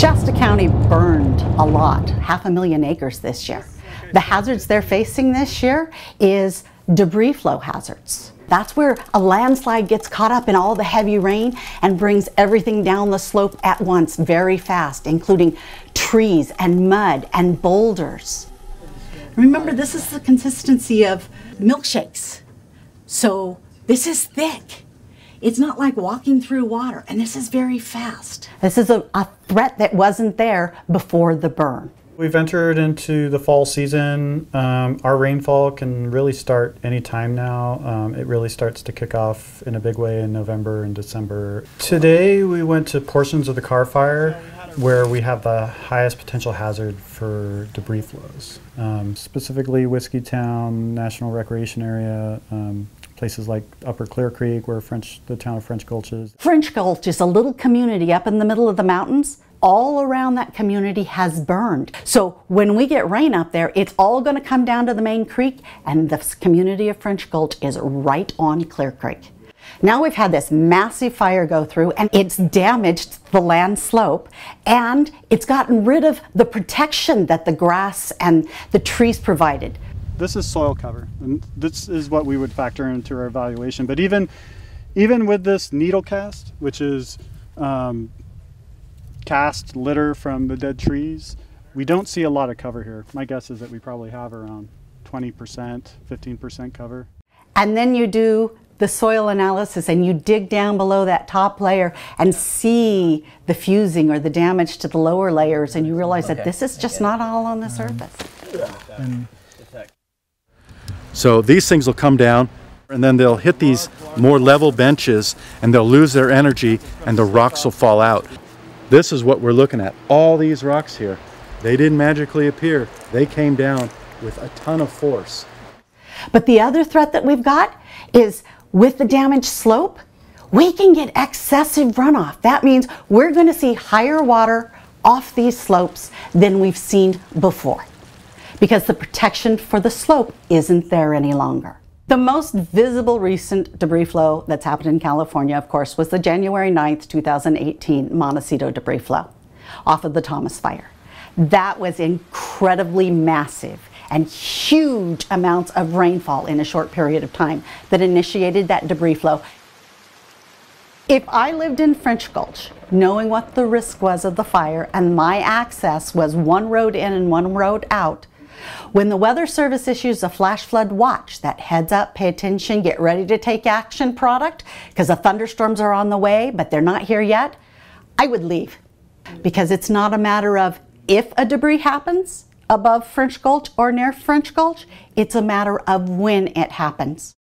Shasta County burned a lot, 500,000 acres this year. The hazards they're facing this year is debris flow hazards. That's where a landslide gets caught up in all the heavy rain and brings everything down the slope at once very fast, including trees and mud and boulders. Remember, this is the consistency of milkshakes. So this is thick. It's not like walking through water, and this is very fast. This is a threat that wasn't there before the burn. We've entered into the fall season. Our rainfall can really start any time now. It really starts to kick off in a big way in November and December. Today we went to portions of the Carr Fire where we have the highest potential hazard for debris flows. Specifically Whiskeytown, National Recreation Area, places like Upper Clear Creek where the town of French Gulch is. French Gulch is a little community up in the middle of the mountains. All around that community has burned. So when we get rain up there, it's all going to come down to the main creek, and the community of French Gulch is right on Clear Creek. Now we've had this massive fire go through, and it's damaged the land slope, and it's gotten rid of the protection that the grass and the trees provided. This is soil cover, and this is what we would factor into our evaluation. But even with this needle cast, which is cast litter from the dead trees, we don't see a lot of cover here. My guess is that we probably have around 20%, 15% cover. And then you do the soil analysis and you dig down below that top layer and see the fusing or the damage to the lower layers, and you realize that this is just not all on the surface. So these things will come down and then they'll hit these more level benches and they'll lose their energy and the rocks will fall out. This is what we're looking at. All these rocks here, they didn't magically appear. They came down with a ton of force. But the other threat that we've got is with the damaged slope, we can get excessive runoff. That means we're going to see higher water off these slopes than we've seen before, because the protection for the slope isn't there any longer. The most visible recent debris flow that's happened in California, of course, was the January 9th, 2018 Montecito debris flow off of the Thomas Fire. That was incredibly massive and huge amounts of rainfall in a short period of time that initiated that debris flow. If I lived in French Gulch, knowing what the risk was of the fire and my access was one road in and one road out, when the Weather Service issues a flash flood watch, that heads up, pay attention, get ready to take action product, because the thunderstorms are on the way, but they're not here yet, I would leave. Because it's not a matter of if a debris happens above French Gulch or near French Gulch, it's a matter of when it happens.